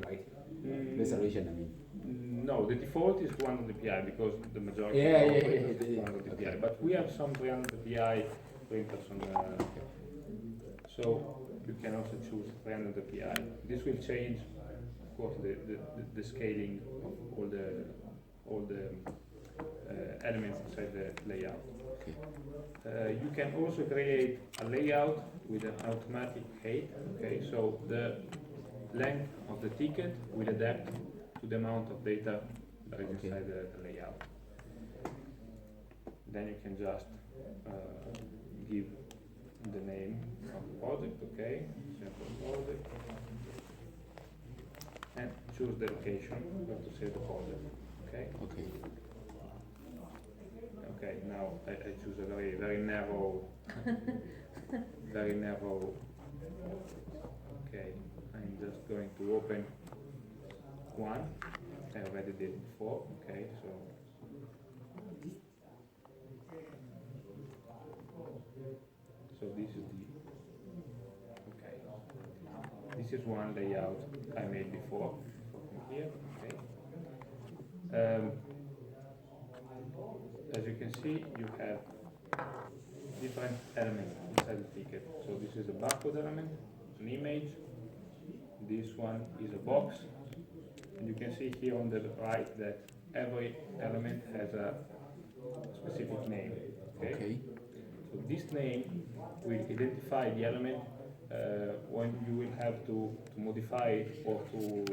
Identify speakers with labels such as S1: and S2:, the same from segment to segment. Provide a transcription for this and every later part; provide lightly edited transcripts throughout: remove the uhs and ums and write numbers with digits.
S1: PI, right? Resolution, I mean.
S2: No, the default is 200 dpi because the majority
S1: Yeah,
S2: of
S1: yeah,
S2: printers
S1: yeah,
S2: is
S1: yeah.
S2: 200 dpi.
S1: Okay.
S2: But we have some 300 dpi printers on the, so you can also choose 300 dpi. This will change, of course, the scaling of all the elements inside the layout.
S1: Okay.
S2: You can also create a layout with an automatic height. Okay, so the length of the ticket will adapt to the amount of data that is inside the layout. Then you can just give the name of the project, okay, sample project, and choose the location where to save the project, okay?
S1: Okay.
S2: Okay, now I choose a very narrow, very narrow, okay, I'm just going to open one, I already did before, okay, so this is the, okay, this is one layout I made before from here, okay. As you can see, you have different elements inside the ticket. So this is a barcode element, an image, this one is a box, and you can see here on the right that every element has a specific name, okay? So this name will identify the element when you will have to modify it or to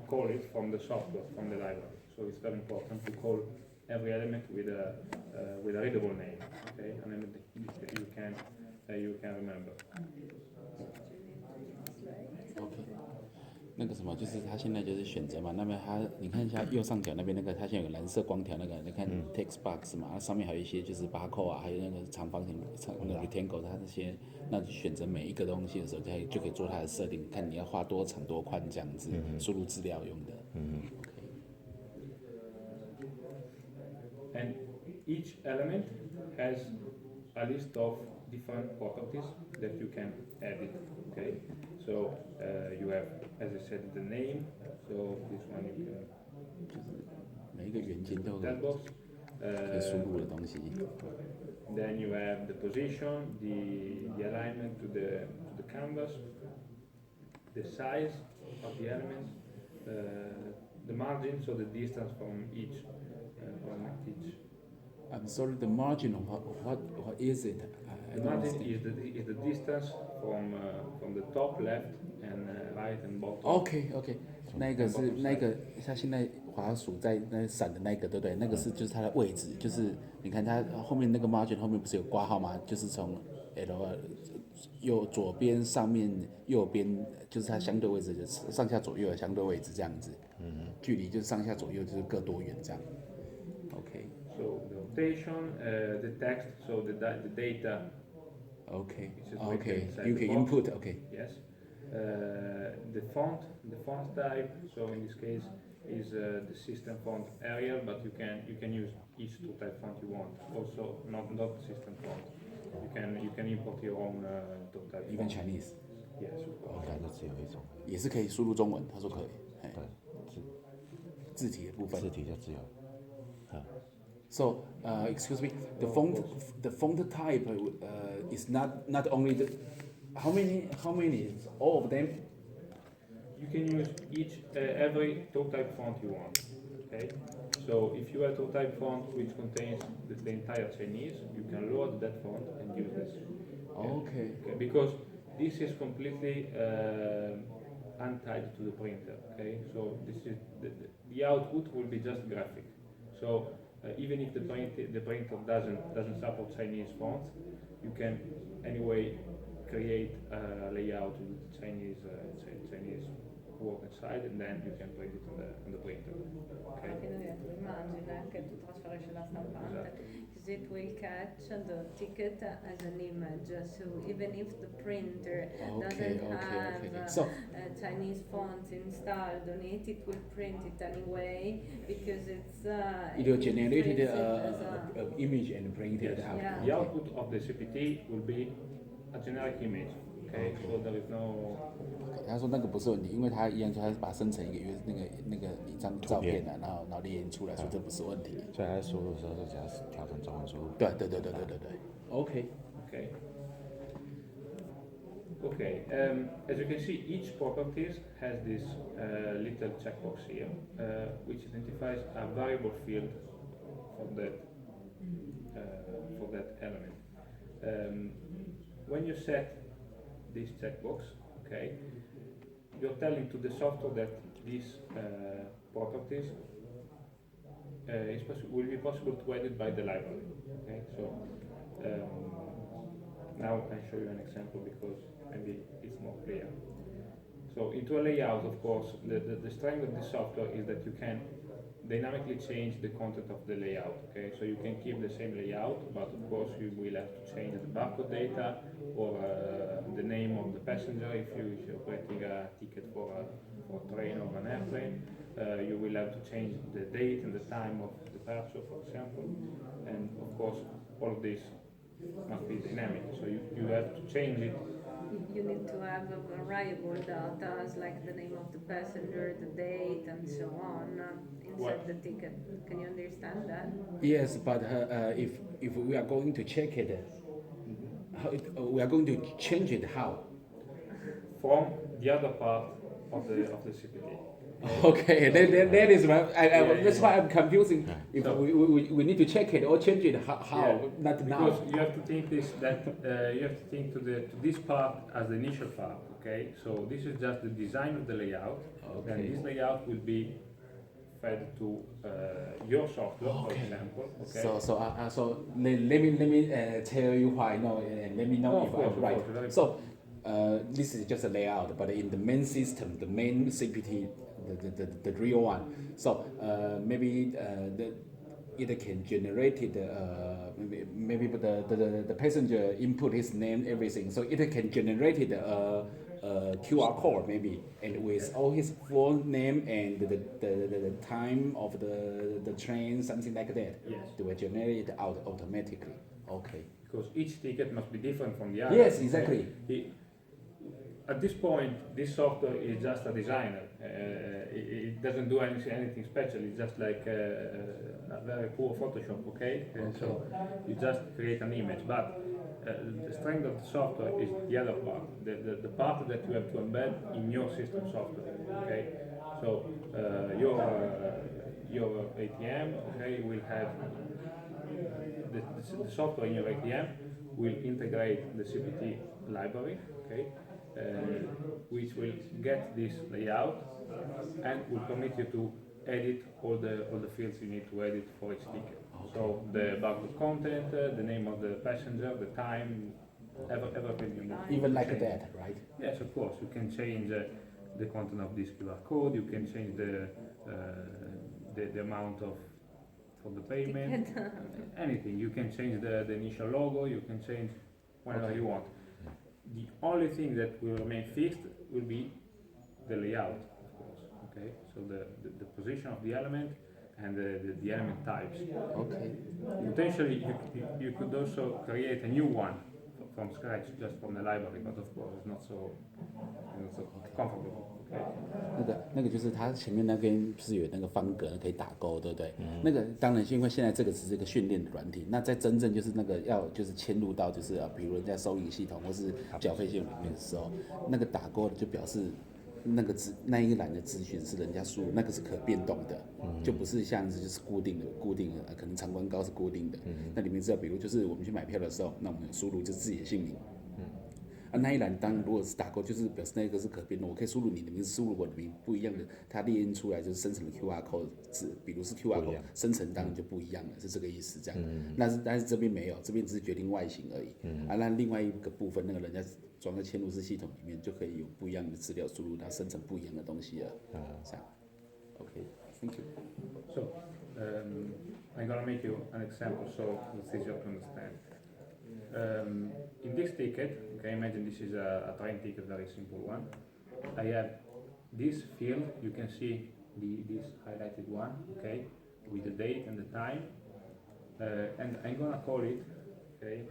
S2: call it from the software, from the library. So it's very important to call every element with a readable name, okay? An element that you can remember.
S1: OK， 那个什么，就是它现在就是选择嘛，那么它你看一下右上角那边那个，它现在有个蓝色光条那个，你看 text box 嘛，它上面还有一些就是 barcode 啊，还有那个长方形那个 rectangle， 它这些，那选择每一个东西的时候，就可以做它的设定，看你要画多长多宽这样子，输入资料用的。OK。
S2: And each element has a list of different properties that you can edit, okay? So you have, as I said, the name, so this one you can,
S1: 就是每一个元件都有
S2: that box.
S1: 可以输入的东西。
S2: Then you have the position, the alignment to the canvas, the size of the element, the margin, so the distance from each.
S1: I'm sorry, the margin of what is it?
S2: The margin is the distance from the top left and right and bottom.
S1: OK， 那个是那个，它现在滑鼠在那闪的那个，对不对？那个是就是它的位置，就是你看它后面那个 margin 后面不是有挂号吗？就是从 L 左边、上面、右边，就是它相对位置，就是上下左右的相对位置这样子。距离就是上下左右就是各多远这样。OK。
S2: So the rotation, the text, so the data.
S1: OK.
S2: You
S1: can input. OK.
S2: Yes. The font type. So in this case is the system font Arial, but you can use each type font you want. Also not system font. You can import your own type.
S1: Even Chinese.
S2: Yes.
S3: 应该就只有一种。
S1: 也是可以输入中文，他说可以。
S3: 对，
S1: 字体的部分。
S3: 字体就只有。
S1: So, excuse me, the font type is not only the how many all of them.
S2: You can use every type font you want. Okay. So if you have a type font which contains the entire Chinese, you can load that font and use this.
S1: Okay.
S2: Because this is completely untied to the printer. Okay. So this is the output will be just graphic. So even if the printer doesn't support Chinese fonts, you can anyway create a layout with Chinese word inside, and then you can print it on the printer. Okay.
S4: Immagine che tu trasferisci la stampante, because it will catch the ticket as an image. So even if the printer doesn't have Chinese fonts installed on it, it will print it anyway because it's.
S1: It will generate image and print it out.
S2: The output of the CPT will be a generic image. Okay, so there is no.
S1: 他说那个不是问题，因为他一样说他是把它生成一个那个一张照片啊，然后列印出来，所以这不是问题。
S3: 所以他输入的时候就只要调成中文输入。
S1: 对。OK。
S2: Okay. Okay. As you can see, each properties has this little checkbox here, which identifies a variable field for that element. When you set this checkbox, okay, you're telling to the software that these properties will be possible to edit by the library. Okay, so now I'll show you an example because maybe it's more clear. So into a layout, of course, the strength of the software is that you can dynamically change the content of the layout. Okay, so you can keep the same layout, but of course you will have to change the barcode data or the name of the passenger if you're creating a ticket for a train or an airplane. You will have to change the date and the time of departure, for example, and of course all of this must be dynamic. So you have to change it.
S4: You need to have a variable data, like the name of the passenger, the date, and so on, inside the ticket. Can you understand that?
S1: Yes, but if we are going to check it, we are going to change it how?
S2: From the other part of the CPT.
S1: Okay, that is right. That's why I'm confusing. If
S2: So
S1: we need to check it or change it, how? Not now.
S2: Because you have to think you have to think to this part as the initial part. Okay, so this is just the design of the layout, and this layout will be fed to your software, for example. Okay.
S1: So let me tell you why. No, and let me know if I'm right. So this is just a layout, but in the main system, the main CPT, the real one. So maybe it can generate it. Maybe the passenger input his name, everything. So it can generate it QR code maybe, and with all his full name and the time of the train, something like that.
S2: Yes.
S1: They will generate it out automatically. Okay.
S2: Because each ticket must be different from the other.
S1: Yes, exactly.
S2: At this point, this software is just a designer. It doesn't do anything special. It's just like a very poor Photoshop, okay? So you just create an image. But the strength of the software is the other part, the part that you have to embed in your system software, okay? So your ATM, okay, will have the software in your ATM will integrate the CPT library, okay? Which will get this layout and will permit you to edit all the fields you need to edit for each ticket. Okay. So the barcode content, the name of the passenger, the time, everything you need.
S1: Even like that, right?
S2: Yes, of course. You can change the content of this QR code. You can change the amount for the payment. Anything. You can change the initial logo. You can change whatever you want. The only thing that will remain fixed will be the layout, of course. Okay, so the position of the element and the element types.
S1: Okay.
S2: Potentially, you could also create a new one from scratch, just from the library, but of course, it's not so comfortable. Okay.
S1: 那个就是它前面那边是有那个方格可以打勾，对不对？那个当然是因为现在这个只是一个训练的软体，那在真正就是那个要就是嵌入到就是比如人家收银系统或是缴费系统里面的时候，那个打勾的就表示那一栏的资讯是人家输入，那个是可变动的，就不是像是就是固定的，可能长宽高是固定的。那里面是要比如就是我们去买票的时候，那我们输入就是自己的姓名。那一栏当然如果是打勾，就是表示那个是可变动，我可以输入你的名字，输入我的名字不一样的，它列印出来就是生成的 QR code 字，比如是 QR code 生成当然就不一样了，是这个意思这样。但是这边没有，这边只是决定外形而已。那另外一个部分，那个人家装在嵌入式系统里面，就可以有不一样的资料输入，它生成不一样的东西了。这样 ，OK, thank you.
S2: So I'm gonna make you an example so it's easier to understand. In this ticket, okay, imagine this is a train ticket, very simple one. I have this field, you can see this highlighted one, okay, with the date and the time, and I'm gonna call it, okay,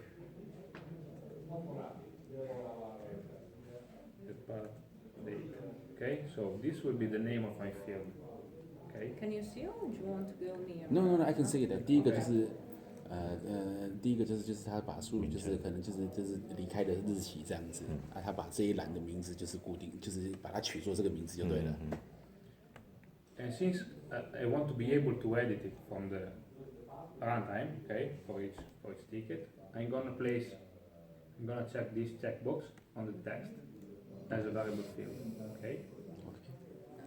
S2: date. Okay, so this will be the name of my field. Okay.
S4: Can you see or do you want to go near?
S1: No, I can see it. 第一个就是第一个就是他把数就是可能就是离开的日期这样子啊，他把这一栏的名字就是固定，就是把它取作这个名字就对了。
S2: And since I want to be able to edit it from the runtime, okay, for each ticket, I'm gonna check this checkbox on the text as a variable field, okay?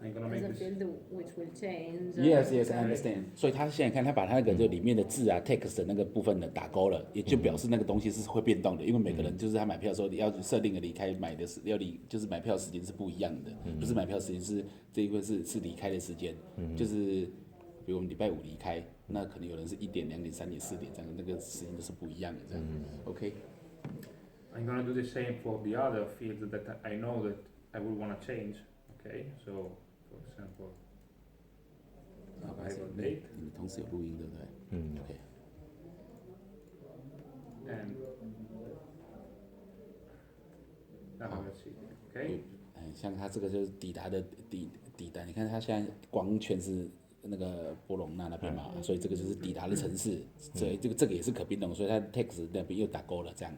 S2: I'm gonna make
S4: As a
S2: this.
S4: field which will change.
S1: Yes, I understand. 所以他现在看，他把他那个就里面的字啊 text 的那个部分的打勾了，也就表示那个东西是会变动的，因为每个人就是他买票的时候要设定的离开买的就是买票时间是不一样的，不是买票时间是这一个是离开的时间，就是比如我们礼拜5离开，那可能有人是1点、2点、3点、4点这样，那个时间都是不一样的这样。OK。
S2: I'm gonna do the same for the other fields that I know that I would wanna change, okay? So, for example, arrival date.
S1: 你同时有录音对不对？OK。
S2: And now let's see, okay?
S1: 像他这个就是抵达的抵达，你看他现在光圈是那个波隆那边嘛，所以这个就是抵达的城市，所以这个也是可变动，所以它 text 那边又打勾了这样。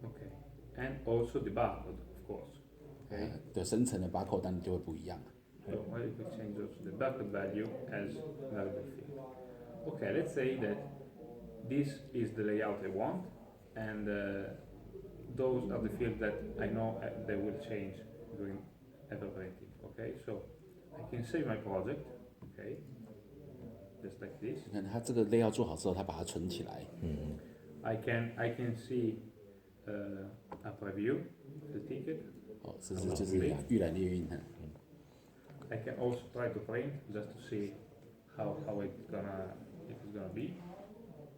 S2: Okay. And also the barcode, of course. Okay.
S1: 对，生成的 barcode 当然就会不一样。
S2: So why don't we change also the barcode value as variable field? Okay, let's say that this is the layout I want, and those are the fields that I know they will change during evaporating. Okay, so I can save my project. Okay, just like this.
S1: 你看他这个 layout 做好之后，他把它存起来。
S2: I can see a preview of the ticket.
S1: 哦，就是预览列印。
S2: I can also try to print just to see how it's gonna be.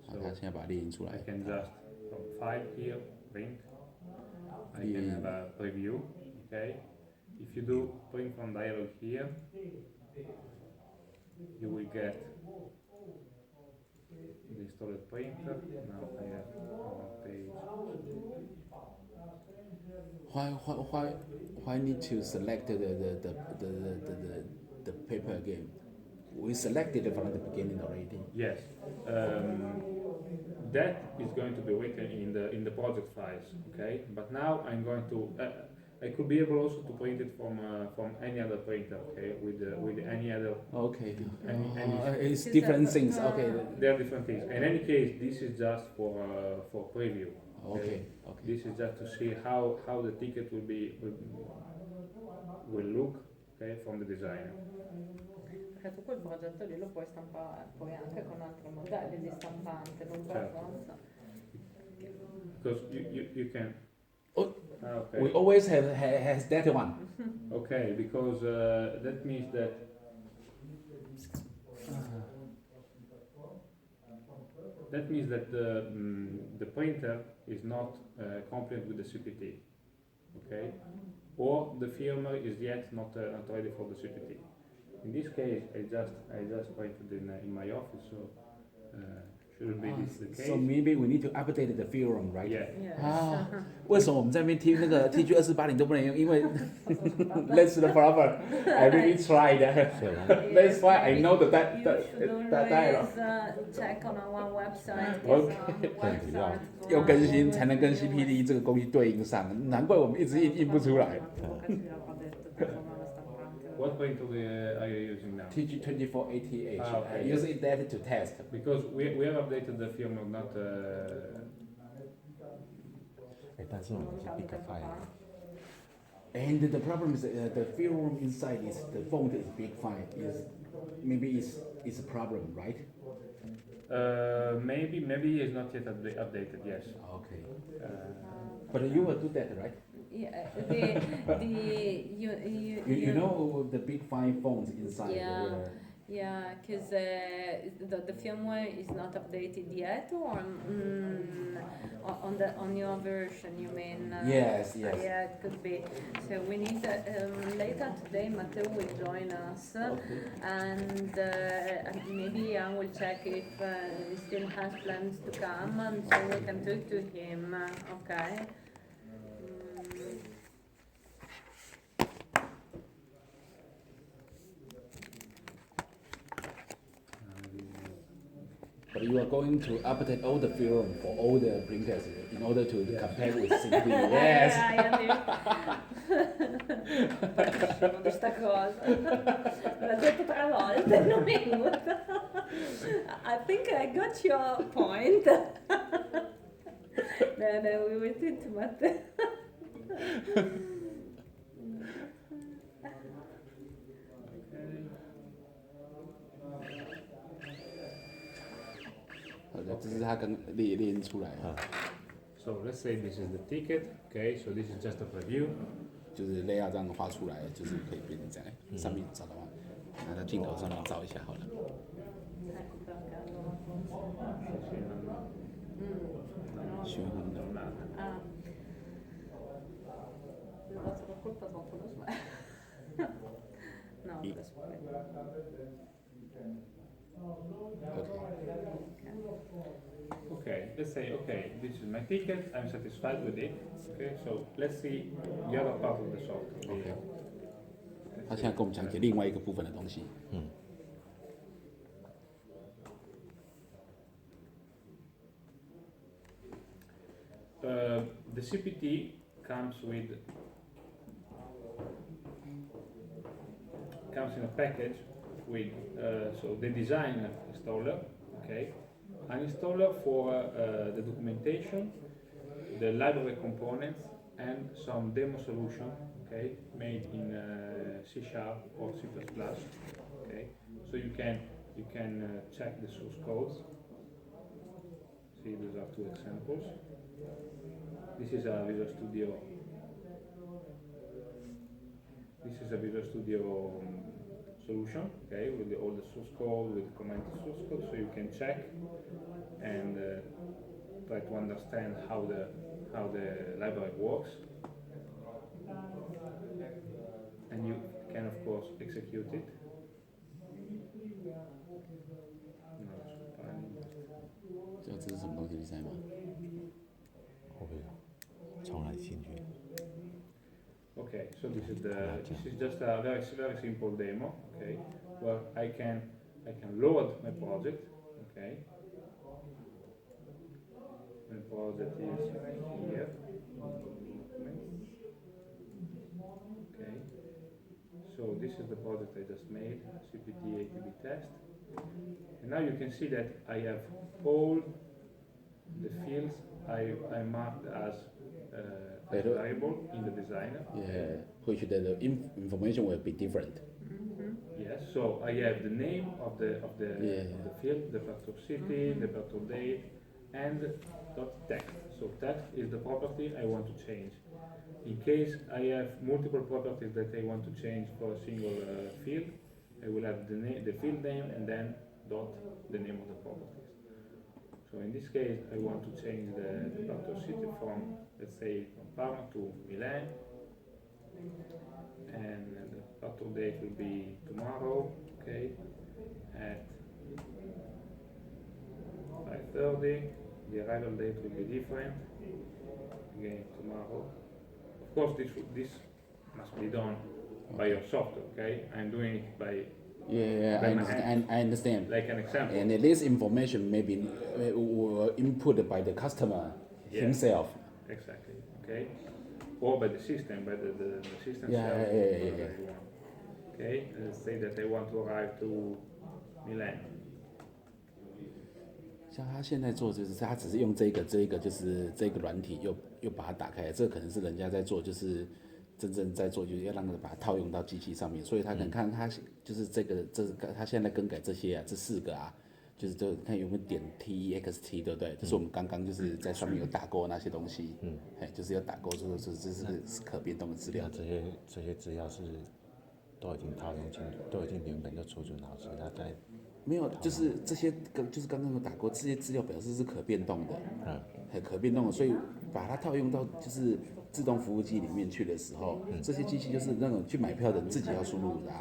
S1: 他现在把它列印出来
S2: I。can just from file here print. I can have a preview. Okay. If you do print from dialog here, you will get the installed printer. Now I have one page.
S1: Why need to select the paper again? We selected it from the beginning already.
S2: Yes. That is going to be written in the project files, okay? But now I'm going to I could be able also to print it from any other printer, okay? With any other.
S1: Okay.
S2: Any
S1: It's different things. Okay.
S2: There are different things. In any case, this is just for preview.
S1: Okay.
S2: This is just to see how the ticket will look, okay, from the designer.
S4: Perché tu quel progetto lì lo puoi stampare poi anche con altri modelli di stampante, non per forza.
S2: Because you can.
S1: Oh,
S2: okay.
S1: we always has that one.
S2: Okay, because that means that the printer is not compliant with the CPT, okay, or the firmware is yet not ready for the CPT. In this case, I just printed in my office, so shouldn't be this the case.
S1: So maybe we need to update the film, right?
S2: Yeah.
S4: Yes.
S1: 啊，为什么我们在那边听那个 TG 2480都不能用？因为 that's the problem. I really tried. That's why I know that
S4: You should
S1: dialogue.
S4: always check on our website.
S1: Okay. 要更新才能跟 CPT 这个东西对应上，难怪我们一直印不出来。
S2: What printer are you using now?
S1: TG 2480H.
S2: Okay.
S1: I use that to test.
S2: Because we have updated the firmware, not.
S3: 但是我们是 big file。
S1: And the problem is the film inside is the font is big file. Maybe it's a problem, right?
S2: Maybe it's not yet updated. Yes.
S1: Okay. But you will do that, right?
S4: Yeah,
S1: You know the big file fonts inside.
S4: Yeah, because the firmware is not updated yet, or on your version, you mean?
S1: Yes.
S4: Yeah, it could be. So we need later today. Matteo will join us, and maybe I will check if he still has plans to come, and so we can talk to him. Okay.
S1: But you are going to update all the film for all the printers in order to compare with CPT. Yes.
S4: Di sta cosa. L'ha detto 3 volte, non mi aiuta. I think I got your point. No, we went into math.
S1: 这是他刚列出来的，
S2: So let's say this is the ticket, okay, so this is just a preview.
S1: 就是 layout 这样画出来，就是可以变成这样。上面找的话，拿到镜头上面照一下好了。 循环的。
S4: Ah. L'ho dato per colpa troppo, lo so. No, adesso
S2: Okay, let's say, okay, this is my ticket, I'm satisfied with it. Okay, so let's see the other part of the software.
S1: OK，他现在跟我们讲解另外一个部分的东西。
S2: The CPT comes in a package with so the design installer, okay, an installer for the documentation, the library components, and some demo solution, okay, made in C# or C++, okay. So you can check the source codes. See, these are 2 examples. This is a Visual Studio. This is a Visual Studio solution, okay, with all the source code, with the commented source code, so you can check and try to understand how the library works, and you can of course execute it. No,
S1: 这是什么东西？你猜吗？
S3: 我不知道，从哪里进去？
S2: Okay, so this is just a very simple demo, okay, where I can load my project, okay. My project is here. Okay. So this is the project I just made, CPT ATB test. And now you can see that I have all the fields I marked as variable in the designer.
S1: Yeah, which the information will be different.
S2: Yes, so I have the name of the field, the part of city, the part of date, and .text. So text is the property I want to change. In case I have multiple properties that I want to change for a single field, I will have the field name and then the name of the properties. So in this case, I want to change the part of city from, let's say, from Parma to Milan, and the part of date will be tomorrow, okay, at 5:30. The arrival date will be different, again tomorrow. Of course, this must be done by your software, okay? I'm doing it by
S1: I understand.
S2: like an example.
S1: And this information may be input by the customer himself.
S2: Exactly, okay? Or by the system, by the system
S1: Yeah.
S2: Okay, let's say that I want to arrive to Milan.
S1: 像他现在做就是他只是用这个就是这个软体又把它打开，这个可能是人家在做，就是真正在做，就是要让他把它套用到机器上面，所以他可能看他就是他现在更改这些这4个就是这看有没有点 TXT 对不对？这是我们刚刚就是在上面有打勾那些东西，就是要打勾，就是这是可变动的资料。
S3: 这些资料是都已经套用进去，都已经原本就储存好，所以它在
S1: 没有，就是这些就是刚刚有打过，这些资料表示是可变动的，很可变动的，所以把它套用到就是自动服务机里面去的时候，这些机器就是那种去买票的人自己要输入的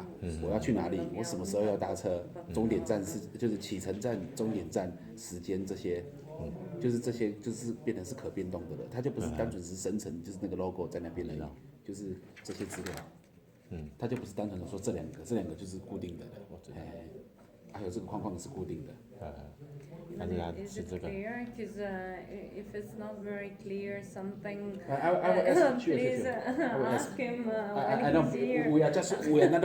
S1: 我要去哪里，我什么时候要搭车，终点站就是起程站、终点站时间这些，就是这些就是变成是可变动的了，它就不是单纯是生成就是那个 logo 在那边而已，就是这些资料，它就不是单纯的说这两个就是固定的了，还有这个框框是固定的。
S4: Is it clear? Because if it's not very clear, something,
S1: I will ask,
S4: please
S1: I will
S4: ask him
S1: I
S4: when
S1: know
S4: he's here.
S1: we are not